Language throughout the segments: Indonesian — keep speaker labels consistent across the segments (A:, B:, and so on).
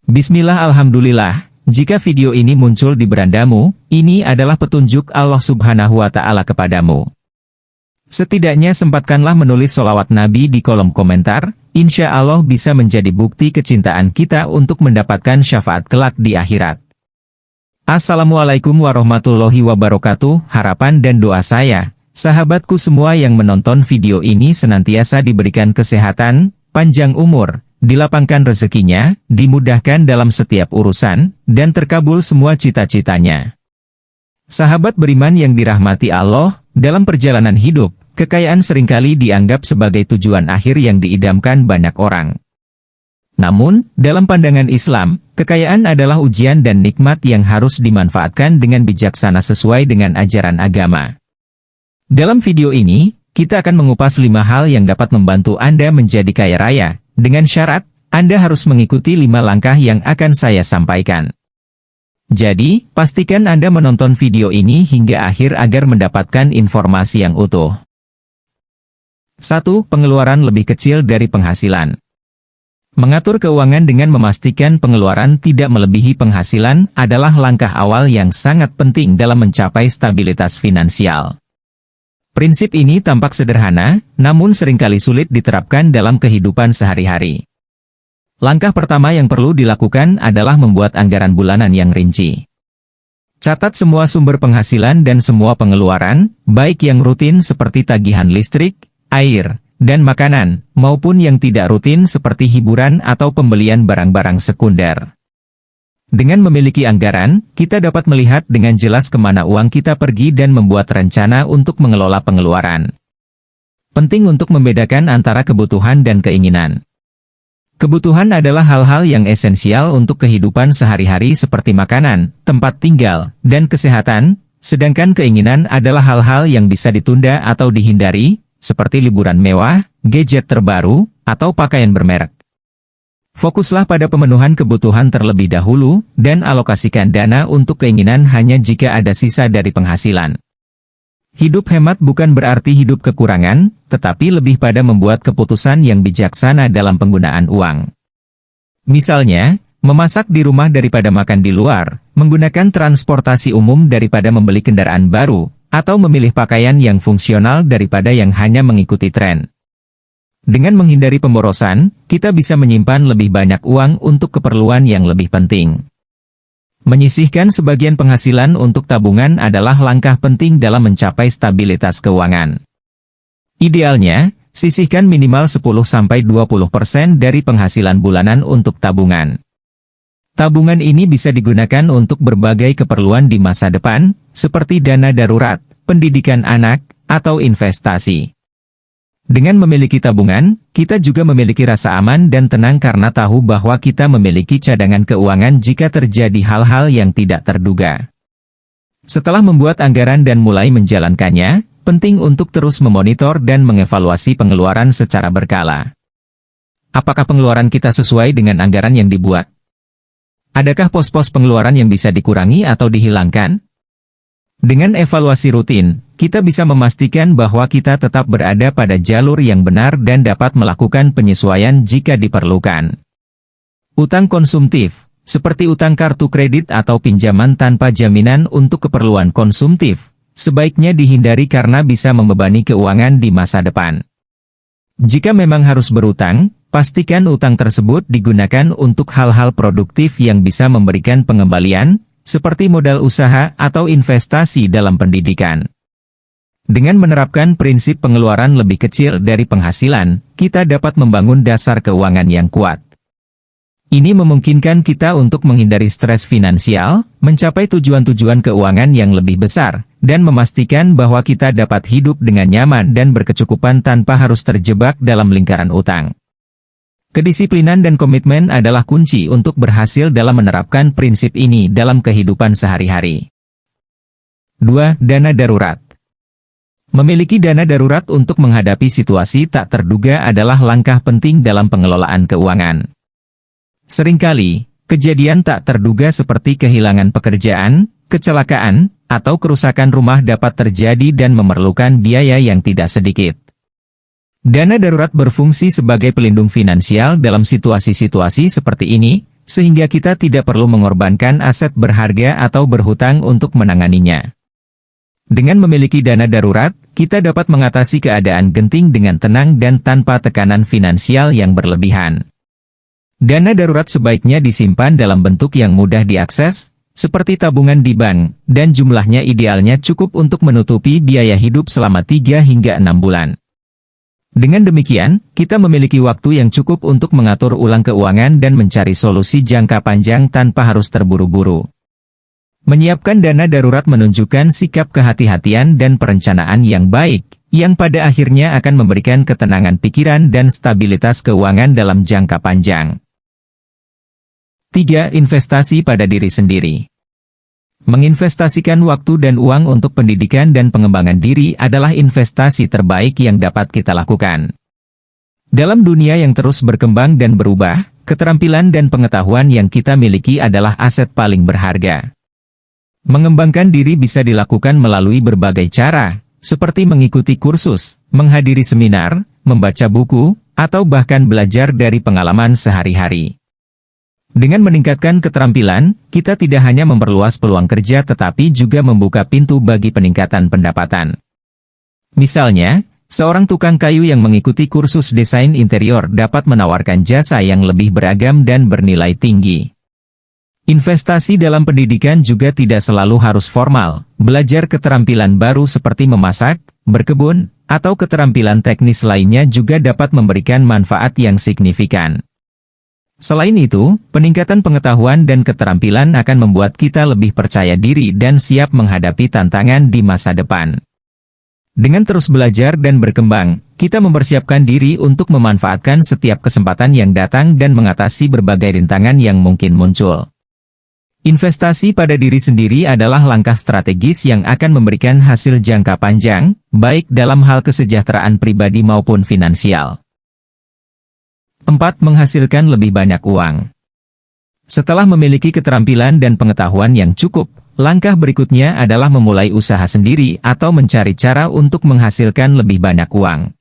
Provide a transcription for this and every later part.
A: Bismillah, alhamdulillah. Jika video ini muncul di berandamu, ini adalah petunjuk Allah Subhanahu wa Ta'ala kepadamu. Setidaknya sempatkanlah menulis sholawat Nabi di kolom komentar, insya Allah bisa menjadi bukti kecintaan kita untuk mendapatkan syafaat kelak di akhirat. Assalamualaikum warahmatullahi wabarakatuh. Harapan dan doa saya, sahabatku semua yang menonton video ini senantiasa diberikan kesehatan, panjang umur, dilapangkan rezekinya, dimudahkan dalam setiap urusan, dan terkabul semua cita-citanya. Sahabat beriman yang dirahmati Allah, dalam perjalanan hidup, kekayaan seringkali dianggap sebagai tujuan akhir yang diidamkan banyak orang. Namun, dalam pandangan Islam, kekayaan adalah ujian dan nikmat yang harus dimanfaatkan dengan bijaksana sesuai dengan ajaran agama. Dalam video ini, kita akan mengupas 5 hal yang dapat membantu Anda menjadi kaya raya, dengan syarat, Anda harus mengikuti 5 langkah yang akan saya sampaikan. Jadi, pastikan Anda menonton video ini hingga akhir agar mendapatkan informasi yang utuh. 1. Pengeluaran lebih kecil dari penghasilan. Mengatur keuangan dengan memastikan pengeluaran tidak melebihi penghasilan adalah langkah awal yang sangat penting dalam mencapai stabilitas finansial. Prinsip ini tampak sederhana, namun seringkali sulit diterapkan dalam kehidupan sehari-hari. Langkah pertama yang perlu dilakukan adalah membuat anggaran bulanan yang rinci. Catat semua sumber penghasilan dan semua pengeluaran, baik yang rutin seperti tagihan listrik, air, dan makanan, maupun yang tidak rutin seperti hiburan atau pembelian barang-barang sekunder. Dengan memiliki anggaran, kita dapat melihat dengan jelas kemana uang kita pergi dan membuat rencana untuk mengelola pengeluaran. Penting untuk membedakan antara kebutuhan dan keinginan. Kebutuhan adalah hal-hal yang esensial untuk kehidupan sehari-hari seperti makanan, tempat tinggal, dan kesehatan, sedangkan keinginan adalah hal-hal yang bisa ditunda atau dihindari, seperti liburan mewah, gadget terbaru, atau pakaian bermerek. Fokuslah pada pemenuhan kebutuhan terlebih dahulu, dan alokasikan dana untuk keinginan hanya jika ada sisa dari penghasilan. Hidup hemat bukan berarti hidup kekurangan, tetapi lebih pada membuat keputusan yang bijaksana dalam penggunaan uang. Misalnya, memasak di rumah daripada makan di luar, menggunakan transportasi umum daripada membeli kendaraan baru, atau memilih pakaian yang fungsional daripada yang hanya mengikuti tren. Dengan menghindari pemborosan, kita bisa menyimpan lebih banyak uang untuk keperluan yang lebih penting. Menyisihkan sebagian penghasilan untuk tabungan adalah langkah penting dalam mencapai stabilitas keuangan. Idealnya, sisihkan minimal 10-20% dari penghasilan bulanan untuk tabungan. Tabungan ini bisa digunakan untuk berbagai keperluan di masa depan, seperti dana darurat, pendidikan anak, atau investasi. Dengan memiliki tabungan, kita juga memiliki rasa aman dan tenang karena tahu bahwa kita memiliki cadangan keuangan jika terjadi hal-hal yang tidak terduga. Setelah membuat anggaran dan mulai menjalankannya, penting untuk terus memonitor dan mengevaluasi pengeluaran secara berkala. Apakah pengeluaran kita sesuai dengan anggaran yang dibuat? Adakah pos-pos pengeluaran yang bisa dikurangi atau dihilangkan? Dengan evaluasi rutin, kita bisa memastikan bahwa kita tetap berada pada jalur yang benar dan dapat melakukan penyesuaian jika diperlukan. Utang konsumtif, seperti utang kartu kredit atau pinjaman tanpa jaminan untuk keperluan konsumtif, sebaiknya dihindari karena bisa membebani keuangan di masa depan. Jika memang harus berutang, pastikan utang tersebut digunakan untuk hal-hal produktif yang bisa memberikan pengembalian, seperti modal usaha atau investasi dalam pendidikan. Dengan menerapkan prinsip pengeluaran lebih kecil dari penghasilan, kita dapat membangun dasar keuangan yang kuat. Ini memungkinkan kita untuk menghindari stres finansial, mencapai tujuan-tujuan keuangan yang lebih besar, dan memastikan bahwa kita dapat hidup dengan nyaman dan berkecukupan tanpa harus terjebak dalam lingkaran utang. Kedisiplinan dan komitmen adalah kunci untuk berhasil dalam menerapkan prinsip ini dalam kehidupan sehari-hari. 2. Dana darurat. Memiliki dana darurat untuk menghadapi situasi tak terduga adalah langkah penting dalam pengelolaan keuangan. Seringkali, kejadian tak terduga seperti kehilangan pekerjaan, kecelakaan, atau kerusakan rumah dapat terjadi dan memerlukan biaya yang tidak sedikit. Dana darurat berfungsi sebagai pelindung finansial dalam situasi-situasi seperti ini, sehingga kita tidak perlu mengorbankan aset berharga atau berhutang untuk menanganinya. Dengan memiliki dana darurat, kita dapat mengatasi keadaan genting dengan tenang dan tanpa tekanan finansial yang berlebihan. Dana darurat sebaiknya disimpan dalam bentuk yang mudah diakses, seperti tabungan di bank, dan jumlahnya idealnya cukup untuk menutupi biaya hidup selama 3 hingga 6 bulan. Dengan demikian, kita memiliki waktu yang cukup untuk mengatur ulang keuangan dan mencari solusi jangka panjang tanpa harus terburu-buru. Menyiapkan dana darurat menunjukkan sikap kehati-hatian dan perencanaan yang baik, yang pada akhirnya akan memberikan ketenangan pikiran dan stabilitas keuangan dalam jangka panjang. 3. Investasi pada diri sendiri. Menginvestasikan waktu dan uang untuk pendidikan dan pengembangan diri adalah investasi terbaik yang dapat kita lakukan. Dalam dunia yang terus berkembang dan berubah, keterampilan dan pengetahuan yang kita miliki adalah aset paling berharga. Mengembangkan diri bisa dilakukan melalui berbagai cara, seperti mengikuti kursus, menghadiri seminar, membaca buku, atau bahkan belajar dari pengalaman sehari-hari. Dengan meningkatkan keterampilan, kita tidak hanya memperluas peluang kerja tetapi juga membuka pintu bagi peningkatan pendapatan. Misalnya, seorang tukang kayu yang mengikuti kursus desain interior dapat menawarkan jasa yang lebih beragam dan bernilai tinggi. Investasi dalam pendidikan juga tidak selalu harus formal. Belajar keterampilan baru seperti memasak, berkebun, atau keterampilan teknis lainnya juga dapat memberikan manfaat yang signifikan. Selain itu, peningkatan pengetahuan dan keterampilan akan membuat kita lebih percaya diri dan siap menghadapi tantangan di masa depan. Dengan terus belajar dan berkembang, kita mempersiapkan diri untuk memanfaatkan setiap kesempatan yang datang dan mengatasi berbagai rintangan yang mungkin muncul. Investasi pada diri sendiri adalah langkah strategis yang akan memberikan hasil jangka panjang, baik dalam hal kesejahteraan pribadi maupun finansial. 4. Menghasilkan lebih banyak uang. Setelah memiliki keterampilan dan pengetahuan yang cukup, langkah berikutnya adalah memulai usaha sendiri atau mencari cara untuk menghasilkan lebih banyak uang.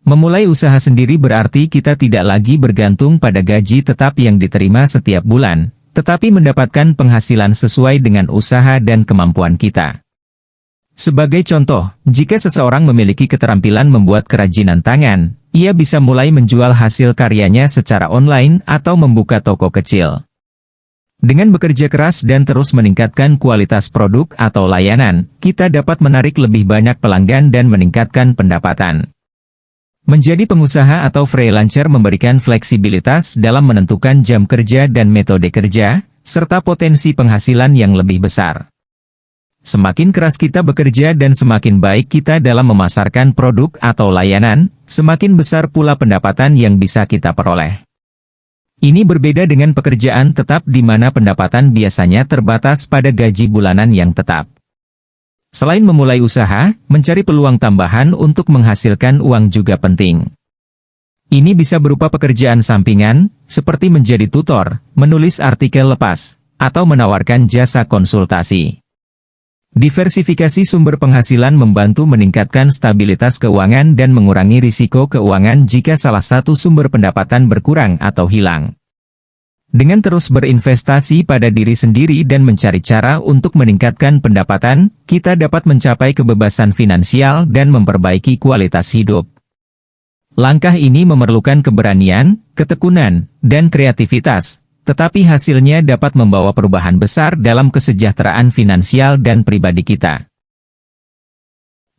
A: Memulai usaha sendiri berarti kita tidak lagi bergantung pada gaji tetap yang diterima setiap bulan, tetapi mendapatkan penghasilan sesuai dengan usaha dan kemampuan kita. Sebagai contoh, jika seseorang memiliki keterampilan membuat kerajinan tangan, ia bisa mulai menjual hasil karyanya secara online atau membuka toko kecil. Dengan bekerja keras dan terus meningkatkan kualitas produk atau layanan, kita dapat menarik lebih banyak pelanggan dan meningkatkan pendapatan. Menjadi pengusaha atau freelancer memberikan fleksibilitas dalam menentukan jam kerja dan metode kerja, serta potensi penghasilan yang lebih besar. Semakin keras kita bekerja dan semakin baik kita dalam memasarkan produk atau layanan, semakin besar pula pendapatan yang bisa kita peroleh. Ini berbeda dengan pekerjaan tetap di mana pendapatan biasanya terbatas pada gaji bulanan yang tetap. Selain memulai usaha, mencari peluang tambahan untuk menghasilkan uang juga penting. Ini bisa berupa pekerjaan sampingan, seperti menjadi tutor, menulis artikel lepas, atau menawarkan jasa konsultasi. Diversifikasi sumber penghasilan membantu meningkatkan stabilitas keuangan dan mengurangi risiko keuangan jika salah satu sumber pendapatan berkurang atau hilang. Dengan terus berinvestasi pada diri sendiri dan mencari cara untuk meningkatkan pendapatan, kita dapat mencapai kebebasan finansial dan memperbaiki kualitas hidup. Langkah ini memerlukan keberanian, ketekunan, dan kreativitas. Tetapi hasilnya dapat membawa perubahan besar dalam kesejahteraan finansial dan pribadi kita.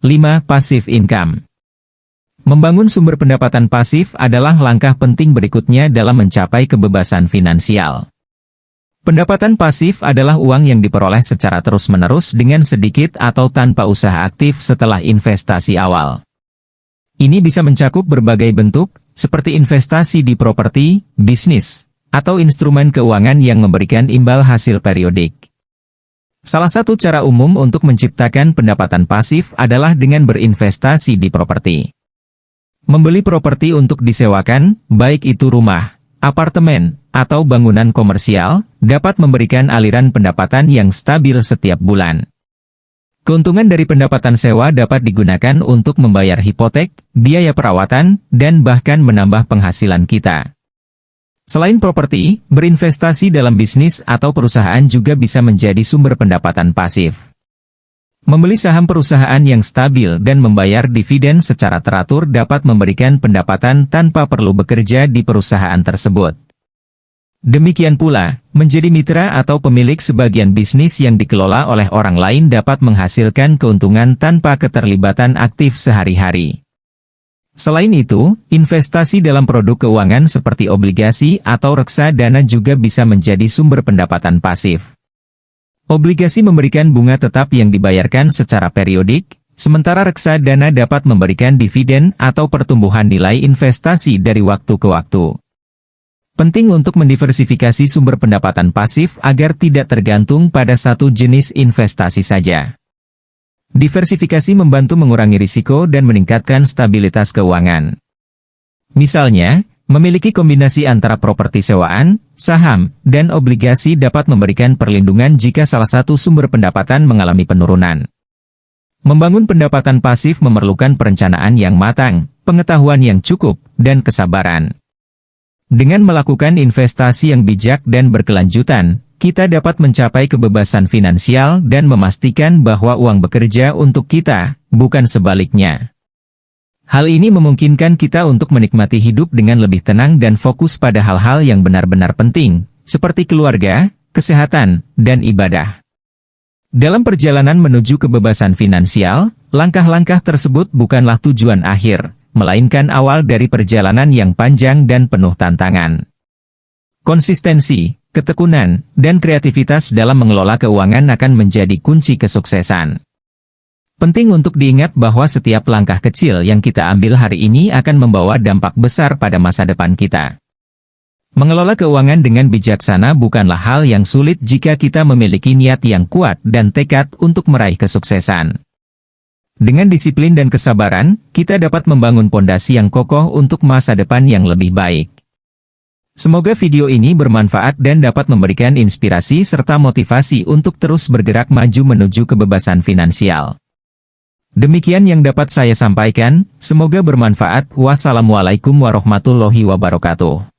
A: 5. Passive income. Membangun sumber pendapatan pasif adalah langkah penting berikutnya dalam mencapai kebebasan finansial. Pendapatan pasif adalah uang yang diperoleh secara terus-menerus dengan sedikit atau tanpa usaha aktif setelah investasi awal. Ini bisa mencakup berbagai bentuk, seperti investasi di properti, bisnis, atau instrumen keuangan yang memberikan imbal hasil periodik. Salah satu cara umum untuk menciptakan pendapatan pasif adalah dengan berinvestasi di properti. Membeli properti untuk disewakan, baik itu rumah, apartemen, atau bangunan komersial, dapat memberikan aliran pendapatan yang stabil setiap bulan. Keuntungan dari pendapatan sewa dapat digunakan untuk membayar hipotek, biaya perawatan, dan bahkan menambah penghasilan kita. Selain properti, berinvestasi dalam bisnis atau perusahaan juga bisa menjadi sumber pendapatan pasif. Membeli saham perusahaan yang stabil dan membayar dividen secara teratur dapat memberikan pendapatan tanpa perlu bekerja di perusahaan tersebut. Demikian pula, menjadi mitra atau pemilik sebagian bisnis yang dikelola oleh orang lain dapat menghasilkan keuntungan tanpa keterlibatan aktif sehari-hari. Selain itu, investasi dalam produk keuangan seperti obligasi atau reksadana juga bisa menjadi sumber pendapatan pasif. Obligasi memberikan bunga tetap yang dibayarkan secara periodik, sementara reksadana dapat memberikan dividen atau pertumbuhan nilai investasi dari waktu ke waktu. Penting untuk mendiversifikasi sumber pendapatan pasif agar tidak tergantung pada satu jenis investasi saja. Diversifikasi membantu mengurangi risiko dan meningkatkan stabilitas keuangan. Misalnya, memiliki kombinasi antara properti sewaan, saham, dan obligasi dapat memberikan perlindungan jika salah satu sumber pendapatan mengalami penurunan. Membangun pendapatan pasif memerlukan perencanaan yang matang, pengetahuan yang cukup, dan kesabaran. Dengan melakukan investasi yang bijak dan berkelanjutan, kita dapat mencapai kebebasan finansial dan memastikan bahwa uang bekerja untuk kita, bukan sebaliknya. Hal ini memungkinkan kita untuk menikmati hidup dengan lebih tenang dan fokus pada hal-hal yang benar-benar penting, seperti keluarga, kesehatan, dan ibadah. Dalam perjalanan menuju kebebasan finansial, langkah-langkah tersebut bukanlah tujuan akhir, melainkan awal dari perjalanan yang panjang dan penuh tantangan. Konsistensi, ketekunan, dan kreativitas dalam mengelola keuangan akan menjadi kunci kesuksesan. Penting untuk diingat bahwa setiap langkah kecil yang kita ambil hari ini akan membawa dampak besar pada masa depan kita. Mengelola keuangan dengan bijaksana bukanlah hal yang sulit jika kita memiliki niat yang kuat dan tekad untuk meraih kesuksesan. Dengan disiplin dan kesabaran, kita dapat membangun pondasi yang kokoh untuk masa depan yang lebih baik. Semoga video ini bermanfaat dan dapat memberikan inspirasi serta motivasi untuk terus bergerak maju menuju kebebasan finansial. Demikian yang dapat saya sampaikan, semoga bermanfaat. Wassalamualaikum warahmatullahi wabarakatuh.